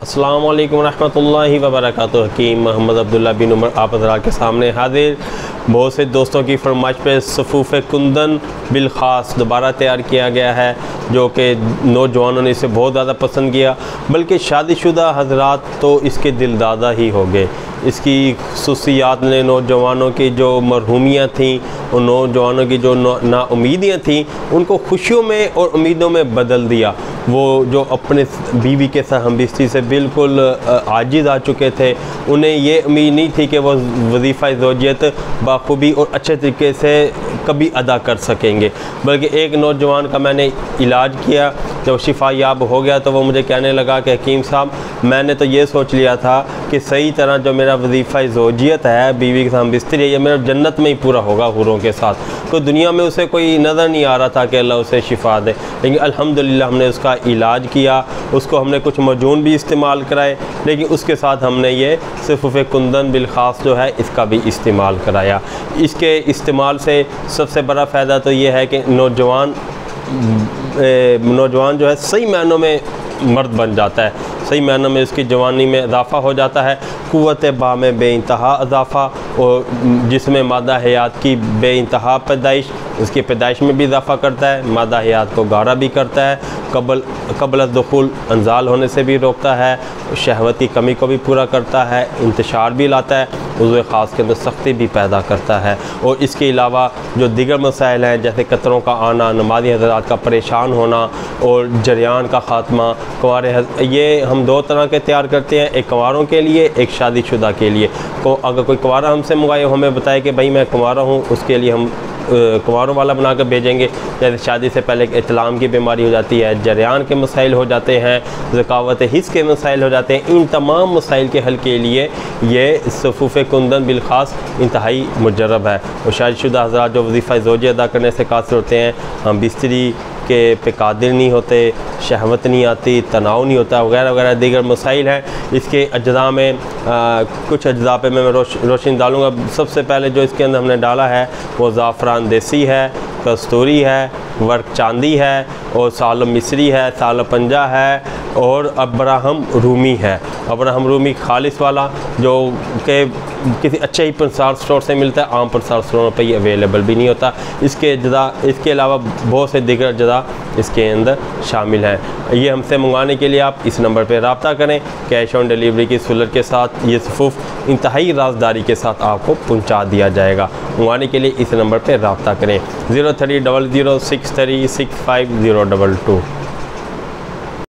अस्सलाम वालेकुम रहमतुल्लाहि व बरकातुहू। हकीम मोहम्मद अब्दुल्ला बिन उमर आप हज़रात के सामने हाजिर। बहुत से दोस्तों की फरमाइश पे सफ़ूफ़े कुंदन बिलख़ास दोबारा तैयार किया गया है, जो कि नौजवानों ने इसे बहुत ज़्यादा पसंद किया, बल्कि शादीशुदा हज़रात तो इसके दिलदादा ही हो गए। इसकी खुसूसियात ने नौजवानों की जो मरहूमियाँ थीं और नौजवानों की जो नाउमीदियाँ थीं उनको खुशियों में और उम्मीदों में बदल दिया। वो जो अपने बीवी के साथ हमबिस्ती से बिल्कुल आजिज़ आ चुके थे, उन्हें ये उम्मीद नहीं थी कि वो वजीफ़ा ज़ौजियत बाखूबी और अच्छे तरीके से कभी अदा कर सकेंगे। बल्कि एक नौजवान का मैंने इलाज किया, जब शिफा याब हो गया तो वो मुझे कहने लगा कि हकीम साहब, मैंने तो ये सोच लिया था कि सही तरह जो मेरा वजीफ़ा ज़ौजियत है, बीवी के साथ बिस्तरी है, ये मेरा जन्नत में ही पूरा होगा हुरों के साथ। तो दुनिया में उसे कोई नज़र नहीं आ रहा था कि अल्लाह उसे शिफा दे, लेकिन अल्हम्दुलिल्लाह हमने उसका इलाज किया, उसको हमने कुछ मजून भी इस्तेमाल कराए, लेकिन उसके साथ हमने ये सफ़ूफ़े कुंदन बिलख़ास जो है इसका भी इस्तेमाल कराया। इसके इस्तेमाल से सबसे बड़ा फ़ायदा तो ये है कि नौजवान जो है सही मायनों में मर्द बन जाता है, सही मायनों में उसकी जवानी में इजाफ़ा हो जाता है, क़ुव्वत बा में बेइंतहा इजाफ़ा, और जिसमें मादा हयात की बेइंतहा पैदाइश, उसकी पैदाइश में भी इजाफ़ा करता है, मादा हयात को गाढ़ा भी करता है, कबल दुखूल अंजाल होने से भी रोकता है, शहवत की कमी को भी पूरा करता है, इंतशार भी लाता है, उज़्व ख़ास के अंदर सख्ती भी पैदा करता है। और इसके अलावा जो दीगर मसाइल हैं, जैसे कतरों का आना, नमाज़ी हज़रात का परेशान होना और जरियान का ख़ात्मा, कुंवारे, ये हम दो तरह के तैयार करते हैं, एक कुंवारों के लिए, एक शादीशुदा के लिए। को अगर कोई कुंवारा हमसे मंगाए, हमें बताए कि भाई मैं कुंवारा हूँ, उसके लिए हम कुंवारों वाला बना कर भेजेंगे। जैसे शादी से पहले इतलाम की बीमारी हो जाती है, जरियान के मसाइल हो जाते हैं, ज़कावत हिस्स के मसाइल हो जाते हैं, इन तमाम मसाइल के हल के लिए ये सफ़ूफ़े कुंदन बिलख़ास इंतहाई मुजर्रब है। और शादीशुदा हज़रात जो वजीफ़ा ज़ौजियत अदा करने से कासिर होते हैं, हम बिस्तरी के पे कादिर नहीं होते, शहवत नहीं आती, तनाव नहीं होता, वगैरह वगैरह दीगर मसाइल हैं। इसके अज्जा में कुछ अज्जा पे मैं रोशनी डालूँगा। सबसे पहले जो इसके अंदर हमने डाला है वो ज़ाफ़रान देसी है, कस्तूरी है, वर्क चांदी है, और साल मिस्री है, साल पंजा है, और अब्राहम रूमी है। अब्राहम रूमी खालिस वाला जो कि किसी अच्छे ही पंसार स्टोर से मिलता है, आम पंसार स्टोरों पर ये अवेलेबल भी नहीं होता। इसके अलावा बहुत से दीगर अज्जा इसके अंदर शामिल हैं। ये हमसे मंगवाने के लिए आप इस नंबर पर रब्ता करें। कैश ऑन डिलीवरी की सहूलत के साथ ये सफ़ूफ़ इंतहाई राजदारी के साथ आपको पहुँचा दिया जाएगा। मंगवाने के लिए इस नंबर पर रब्ता करें 03006365 022।